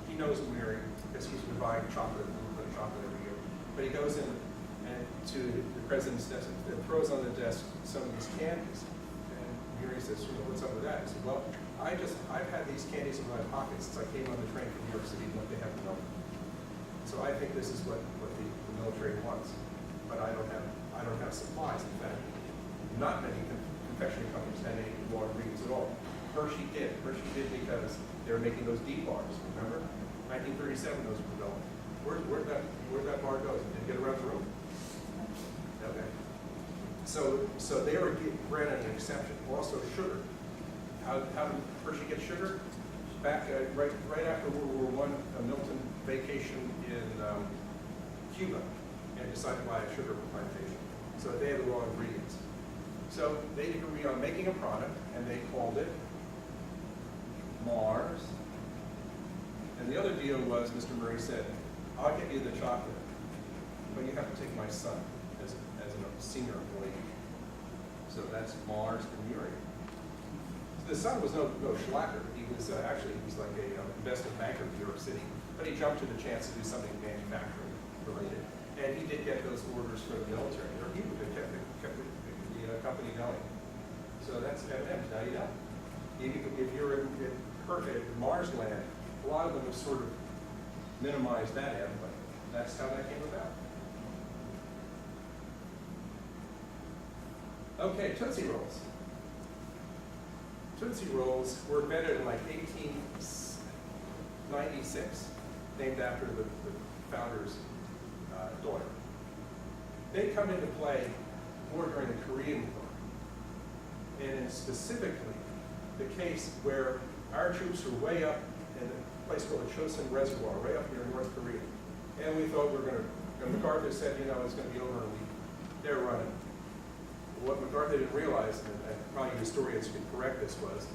he knows Muri because he's been buying chocolate, a little bit of chocolate every year. But he goes in and to the president's desk and throws on the desk some of these candies. And Muri says, what's up with that? He said, well, I've had these candies in my pocket since I came on the train from New York City and what they have to know. So I think this is what the military wants. But I don't have supplies. In fact, not many confectionery companies had any raw ingredients at all. Hershey did. Hershey did because they were making those deep bars, remember? 1937, those were developed. Where'd that bar go? Did it get around the room? Okay. So they were granted an exception. Also sugar. How did Hershey get sugar? Back right after World War I, Milton vacationed in Cuba and decided to buy a sugar plantation. So they had the raw ingredients. So they agreed on making a product, and they called it Mars. And the other deal was, Mr. Murray said, I'll get you the chocolate, but you have to take my son as a senior employee. So that's Mars and Murray. The son was no schlacker. He was like a investment banker in New York City, but he jumped to the chance to do something manufacturing related. And he did get those orders for the military, or he would have kept the company going. So that's M&M's. Now you know. If you're in Mars land, a lot of them have sort of minimized that end, but that's how that came about. Okay, Tootsie Rolls. Tootsie Rolls were invented in like 1896, named after the founder's daughter. They come into play more during the Korean War, and in specifically the case where our troops were way up in a place called the Chosun Reservoir, way up near North Korea, and we thought we were going to, and MacArthur said, it's going to be over in a week. They're running. What MacArthur didn't realize, and probably historians can correct this, was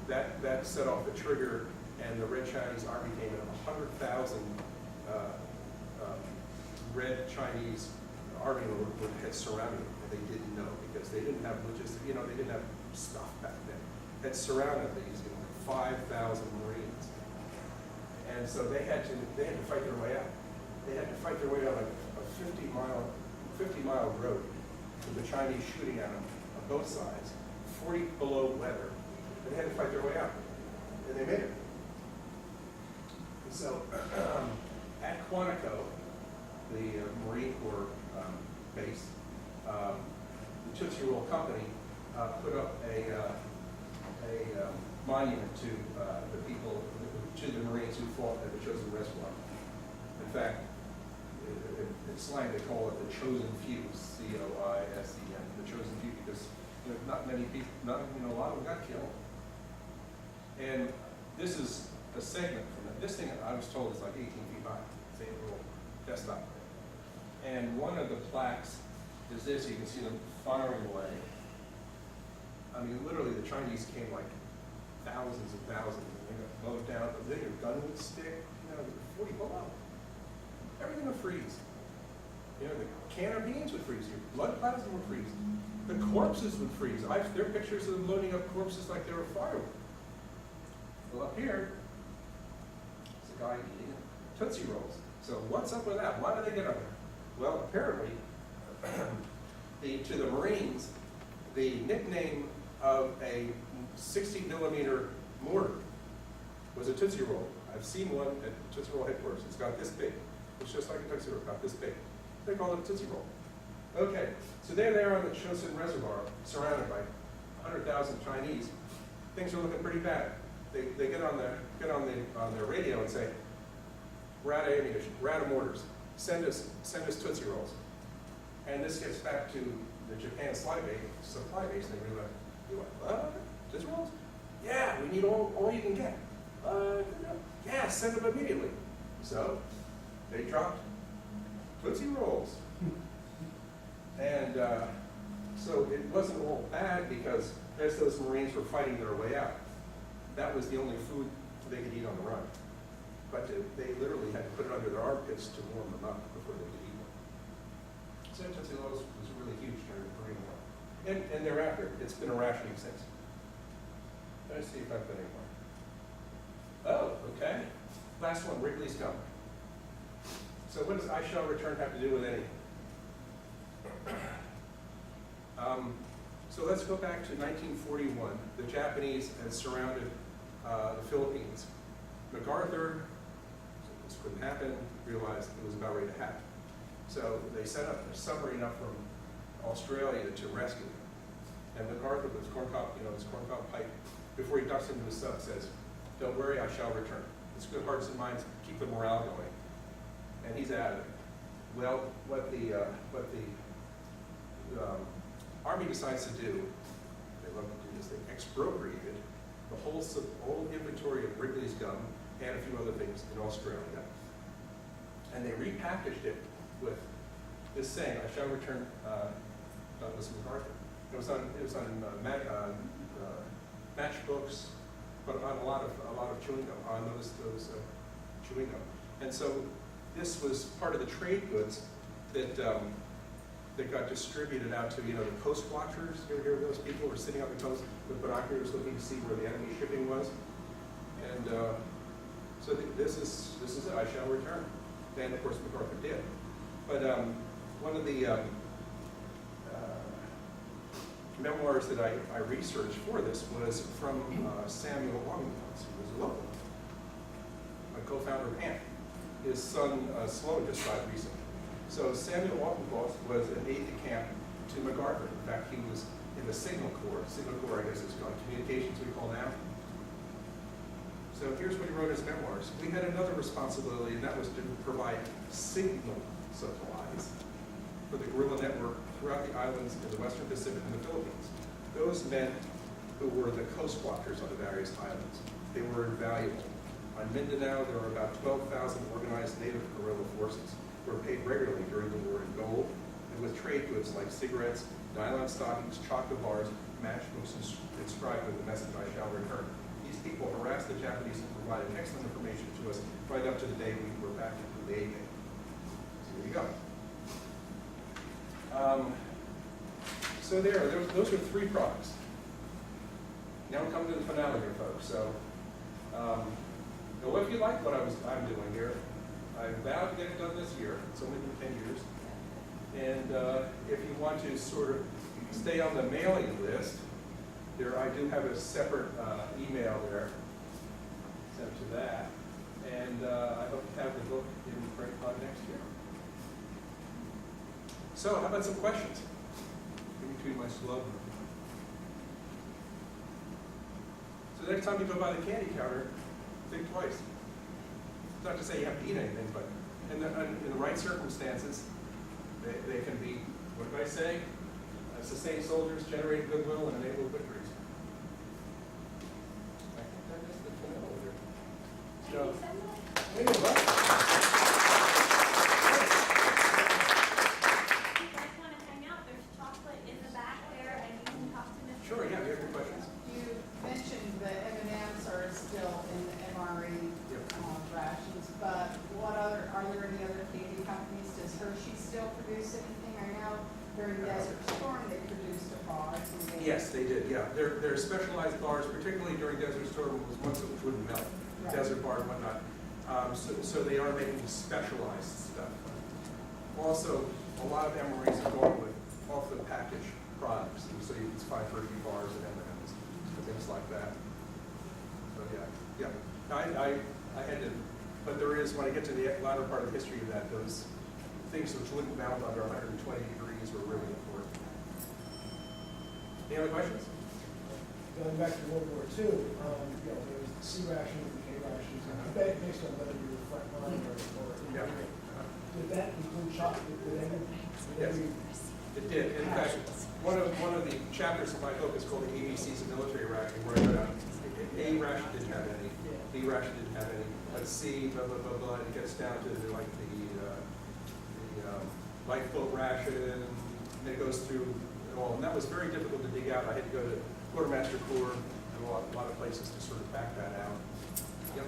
that set off the trigger, and the Red Chinese Army came in. 100,000 Red Chinese Army had surrounded them, and they didn't know because they didn't have logistics. They didn't have stuff back then. Had surrounded these 5,000 Marines, and so they had to fight their way out. They had to fight their way out like a 50-mile road, with the Chinese shooting at them on both sides, 40 below weather. They had to fight their way out, and they made it. And so at Quantico, the Marine Corps base, the Tootsie Roll Company put up a monument to the people, to the Marines who fought at the Chosun Reservoir. In fact, in slang they call it the Chosen Few, C-O-I-S-E-N, the Chosen Few, because not many people, a lot of them got killed. And this is a segment from it. This thing, I was told, is like 18 feet high. It's a little desktop. And one of the plaques is this. You can see them firing away. I mean, literally, the Chinese came like thousands and thousands, and they got mowed down. But then your gun would stick, 40 below. Everything would freeze. The can of beans would freeze. Your blood plasma would freeze. The corpses would freeze. There are pictures of them loading up corpses like they were firewood. Well, up here, there's a guy eating Tootsie Rolls. So what's up with that? Why did they get up there? Well, apparently, to the Marines, the nickname of a 60 millimeter mortar was a Tootsie Roll. I've seen one at Tootsie Roll headquarters. It's got this big. It's just like a Tootsie Roll, about this big. They call it a Tootsie Roll. Okay, so there they are on the Chosun Reservoir, surrounded by 100,000 Chinese. Things are looking pretty bad. They get on their radio and say, we're out of ammunition, we're out of mortars. Send us Tootsie Rolls. And this gets back to the Japan supply base, and they realize, what? Tootsie Rolls? Yeah, we need all you can get. Yeah, send them immediately. So they dropped Tootsie Rolls. And so it wasn't all bad because as those Marines were fighting their way out, that was the only food they could eat on the run. But they literally had to put it under their armpits to warm them up before they could eat them. So Tootsie Rolls was really huge during the Korean War. And thereafter, it's been a rationing since. Let's see if I've got any more. Oh, okay. Last one, Wrigley's Go. So what does I shall return have to do with anything? So let's go back to 1941. The Japanese had surrounded the Philippines. MacArthur, this couldn't happen, realized it was about ready to happen. So they sent up a submarine up from Australia to rescue them. And MacArthur, with his corncob pipe, before he ducks into his sub, says, "Don't worry, I shall return. It's good hearts and minds, keep the morale going." And he's out of it. Well, what the Army decides to do, they love to do this, they expropriated the whole inventory of Wrigley's gum and a few other things in Australia. And they repackaged it with this saying, "I shall return," Douglas MacArthur. It was on matchbooks, but on a lot of chewing gum, on those chewing gum. And so this was part of the trade goods that got distributed out to, the coast watchers. You ever hear of those people who were sitting on the coast with binoculars looking to see where the enemy shipping was? And so this is it, I shall return. And of course MacArthur did. But one of the memoirs that I researched for this was from Samuel Waddington, who was a local, a co-founder of AMP. His son Sloan just died recently. So Samuel Waddington was an aide-de-camp to MacArthur. In fact, he was in the Signal Corps. Signal Corps, I guess it's called communications, we call now. So here's what he wrote in his memoirs. "We had another responsibility, and that was to provide signal supplies for the guerrilla network throughout the islands in the Western Pacific and the Philippines. Those men who were the coast watchers on the various islands, they were invaluable. On Mindanao, there were about 12,000 organized native guerrilla forces who were paid regularly during the war in gold and with trade goods like cigarettes, nylon stockings, chocolate bars, matchbooks inscribed with the message, 'I shall return.' These people harassed the Japanese and provided excellent information to us right up to the day we were back in the Navy." So here you go. So those are 3 products. Now we come to the finale here, folks. So, now if you like what I'm doing here, I vowed to get it done this year. It's only been 10 years. And if you want to sort of stay on the mailing list, I do have a separate email there sent to that. And I hope to have the book in print by next year. So how about some questions in between my slogan? So the next time you go by the candy counter, think twice. It's not to say you have to eat anything, but in the right circumstances, they can be, what did I say? Sustain soldiers, generate goodwill, and enable victories. I think that is the finale here. Thank you so much. Hey, good luck. If you guys want to hang out, there's chocolate in the back there, and you can talk to Mr. Sure, yeah, we have any questions? You mentioned the M&Ms are still in the MRE rations, but are there any other candy companies? Does Hershey still produce anything? I know during Desert Storm they produced a bar. Yes, they did, yeah. They're specialized bars, particularly during Desert Storm, was ones that wouldn't melt, Right. desert bar and whatnot. So they are making specialized stuff. Also, a lot of MREs are going with off the package products. And so you can find Hershey bars and M&Ms, and things like that. So yeah. I had to, but there is, when I get to the latter part of the history of that, those things which wouldn't mount under 120 degrees were really important. Any other questions? Going back to World War II, there was the C rations, the K rations, based on whether you were frontline or Yeah. Did that include chocolate? Yes. It did. In fact, one of the chapters of my book is called the ABCs of Military Rationing, where I go down, A ration didn't have any, B ration didn't have any, but C, blah, blah, blah, blah, and it gets down to like the lifeboat ration, and it goes through it all. And that was very difficult to dig out. I had to go to Quartermaster Corps and a lot of places to sort of back that out. Yep.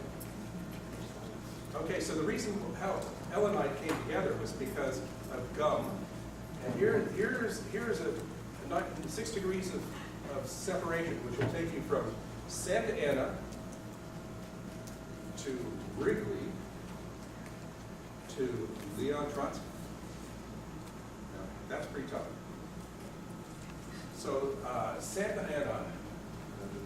Okay, so the reason how Ella and I came together was because of gum. And here's a 6 degrees of separation, which will take you from Santa Anna to Wrigley to Leon Trotsky. Now, that's pretty tough. So Santa Anna,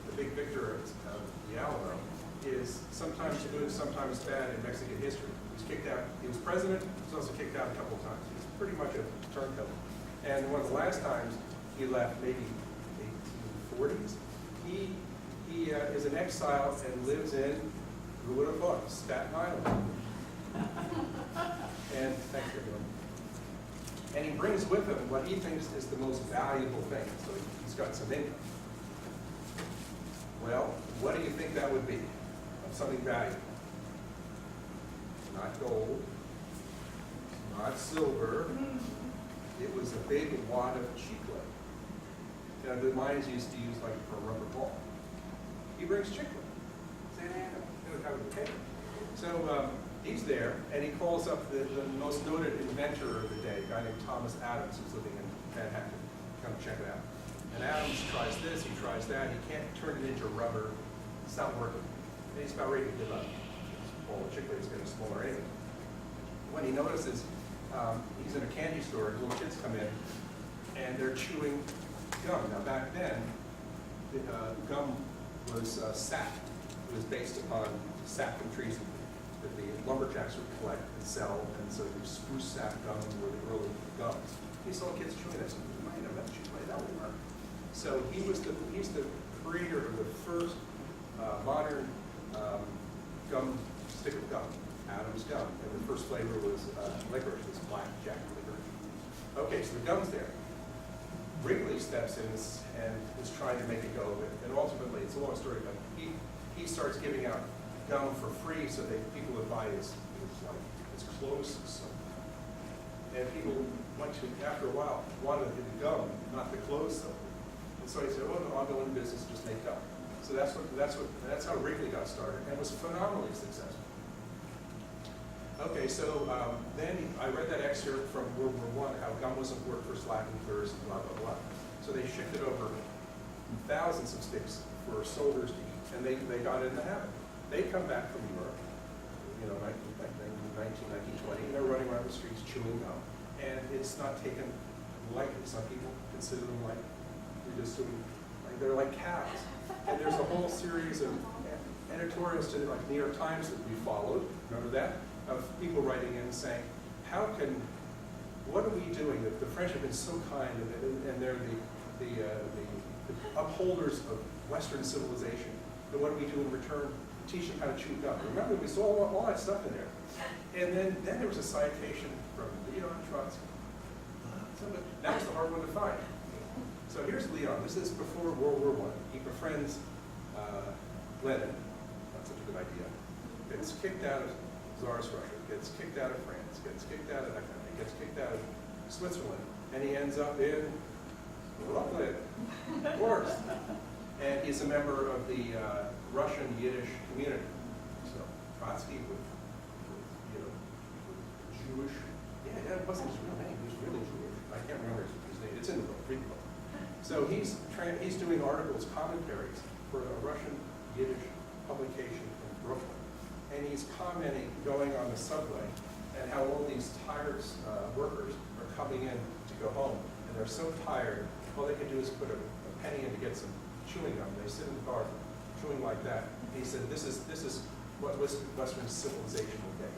the big victor of the Alamo, is sometimes good, sometimes bad in Mexican history. He was kicked out. He was president. He was also kicked out a couple of times. He's pretty much a turncoat. And one of the last times he left, maybe 1840s, he is an exile and lives in, who would have thought, Staten Island. And thanks everyone. And he brings with him what he thinks is the most valuable thing. So he's got some income. Well, what do you think that would be? Something valuable. Not gold, not silver. It was a big wad of chicle. You know, the mines used to use like for a rubber ball. He brings chicle. Santa Ana. They would have it paper. So he's there, and he calls up the most noted inventor of the day, a guy named Thomas Adams, who's living in Manhattan. Come check it out. And Adams tries this, he tries that. He can't turn it into rubber. It's not working. And he's about ready to give up. Well, the chicle is getting smaller anyway. When he notices he's in a candy store, and little kids come in, and they're chewing gum. Now back then, gum was sap. It was based upon sap from trees that the lumberjacks would collect and sell, and so the spruce sap gums were the early gums. He saw kids chewing this, and he might have that chew that would work. So he's the creator of the first modern gum, stick of gum, Adams gum, and the first flavor was licorice, this black jack licorice. Okay, so the gum's there. Wrigley steps in and is trying to make it go, and ultimately, it's a long story, but he starts giving out gum for free so that people would buy his clothes. And people went to, after a while, wanted the gum, not the clothes soap. And so he said, well, no, I'll go into business, just make gum. So that's how Wrigley got started, and was phenomenally successful. Okay, so then I read that excerpt from World War I, how gum wasn't worked for slacking thirst and blah, blah, blah. So they shifted over thousands of sticks for soldiers to eat, and they got in the habit. They come back from Europe, you know, 1920, and they're running around the streets chewing gum, and it's not taken lightly. Some people consider them like they're like cows. And there's a whole series of editorials to like New York Times that we followed. Remember that? Of people writing in saying, what are we doing? The French have been so kind, and they're the upholders of Western civilization. And what do we do in return? Teach them how to chew gum. Remember, we saw all that stuff in there. And then there was a citation from Leo Trotsky. That was the hard one to find. So here's Leon. This is before World War I. He befriends Lenin. Not such a good idea. Gets kicked out of Tsarist Russia. Gets kicked out of France. Gets kicked out of that country. Gets kicked out of Switzerland. And he ends up in Brooklyn, of course. And he's a member of the Russian Yiddish community. So Trotsky was Jewish. Yeah, it wasn't his real name. He was really Jewish. I can't remember his name. It's in the book. Read the book. So he's doing articles, commentaries for a Russian Yiddish publication in Brooklyn. And he's commenting, going on the subway, and how all these tired workers are coming in to go home. And they're so tired all they could do is put a penny in to get some chewing gum. They sit in the car chewing like that. He said, this is what Western civilization will get.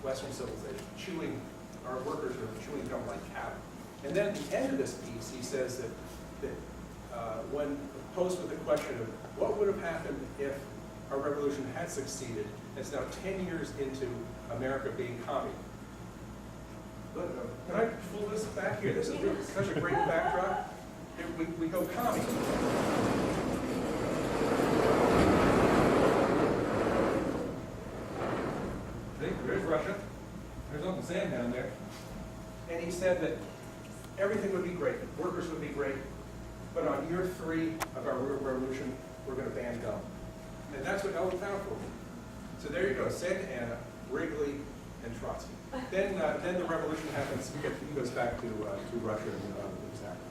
Western civilization, chewing, our workers are chewing gum like cattle. And then at the end of this piece, he says that when posed with the question of what would have happened if our revolution had succeeded, it's now 10 years into America being commie. Look, can I pull this back here? This is such a great backdrop. We go commie. See, there's Russia. There's Uncle Sam down there. And he said that everything would be great, workers would be great, but on year 3 of our revolution, we're going to ban gum. And that's what Ellen found for me. So there you go, Santa Anna, Wrigley, and Trotsky. Then the revolution happens. He goes back to Russia and exactly.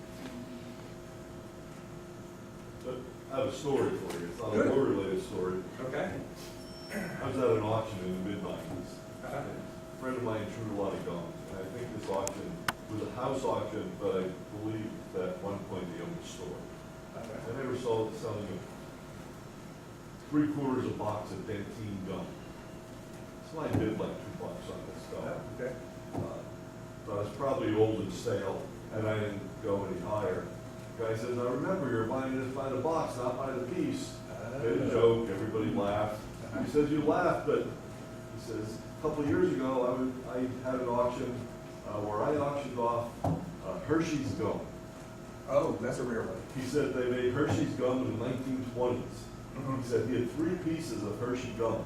But I have a story for you. It's not Good. a war-related story. Okay. I was at an auction in the mid-90s. Uh-huh. A friend of mine chewed a lot of gum. And I think this auction was a house auction, but I believe that at one point they owned a store. Okay. And they were selling 3/4 a box of Dentyne gum. So I bid like $2 on this stuff. Okay. But I was probably old and stale, and I didn't go any higher. The guy says, I remember you're buying this by the box, not by the piece. Made a joke, everybody laughed. He says, you laughed, but he says, a couple of years ago, I had an auction where I auctioned off Hersheys Go. Oh, that's a rare one. He said they made Hersheys gum in the 1920s. He said he had 3 pieces of Hershey gum.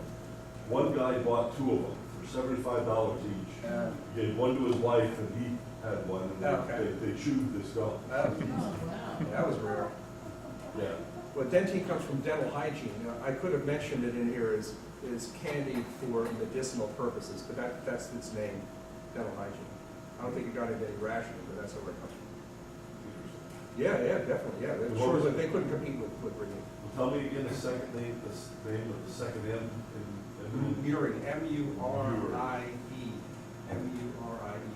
One guy bought 2 of them for $75 each. He gave one to his wife, and he had one, and Okay. they chewed this gum. That was rare. Yeah. Well, Dentyne comes from dental hygiene. Now, I could have mentioned it in here as candy for medicinal purposes, but that's its name, dental hygiene. I don't think it got into any rationing, but that's where it comes from. Yeah, definitely, yeah. They, sure, they couldn't compete with Wrigley. Well, tell me again the second name, the name of the second M in Muri, M-U-R-I-E, M-U-R-I-E.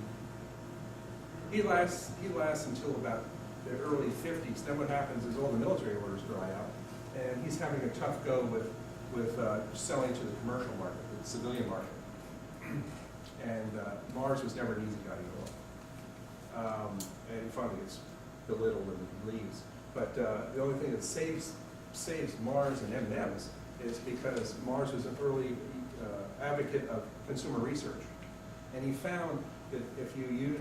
He lasts until about the early 50s. Then what happens is all the military orders dry out, and he's having a tough go with selling to the commercial market, the civilian market. And Mars was never an easy guy to go on. And he finally gets belittled and leaves. But the only thing that saves Mars and M&M's is because Mars was an early advocate of consumer research. And he found that he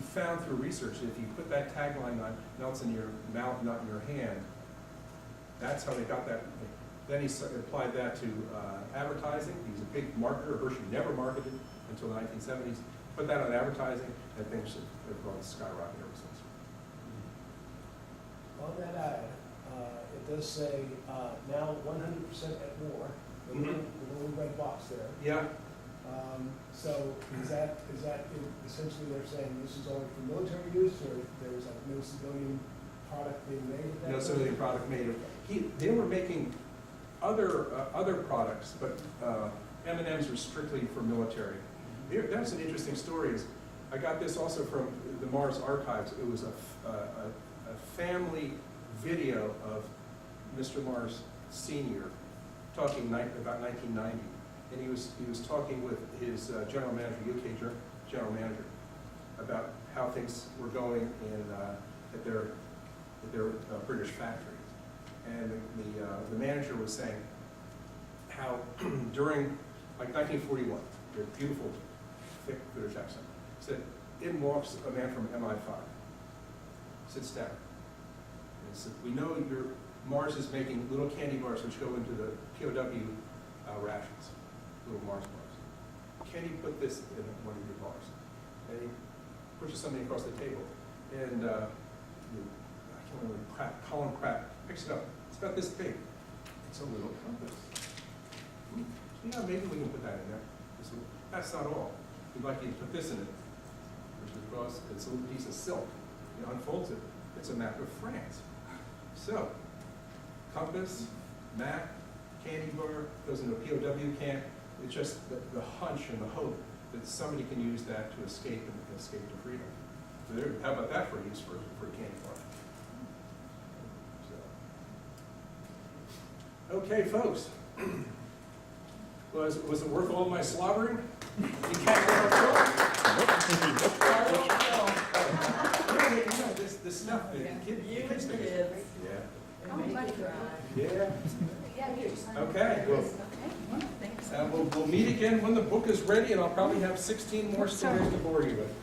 found through research that if you put that tagline on, melts in your mouth, not in your hand, that's how they got that. Then he applied that to advertising. He's a big marketer. Hershey never marketed until the 1970s. Put that on advertising, and things have gone skyrocket ever since. On that ad, it does say, now 100% at war, the little red box there. Yeah. So is that essentially they're saying this is only for military use, or there was like no civilian product being made at that? No civilian product made. They were making other products, but M&Ms were strictly for military. That's an interesting story. I got this also from the Mars archives. It was a family video of Mr. Mars Sr. talking about 1990. And he was talking with his general manager, UK general manager, about how things were going at their British factory. And the manager was saying how during like 1941, their beautiful, thick British accent, said, in walks a man from MI5, sits down, and he said, we know Mars is making little candy bars which go into the POW rations. Little Mars bars. Can you put this in one of your bars? And he pushes something across the table. And I can't remember, Colin Pratt picks it up. It's about this big. It's a little compass. Yeah, maybe we can put that in there. He said, that's not all. We'd like you to put this in it. Which is across, it's a little piece of silk. He unfolds it. It's a map of France. So, compass, map, candy bar, goes into a POW camp. It's just the hunch and the hope that somebody can use that to escape to freedom. How about that for use for a candy bar? So. Okay, folks. Was it worth all my slobbering? You can't get this stuff, the kids think it's. Yeah. Oh, my God. Yeah. Yeah, you just. Okay, well, we'll meet again when the book is ready, and I'll probably have 16 more stories to bore you with.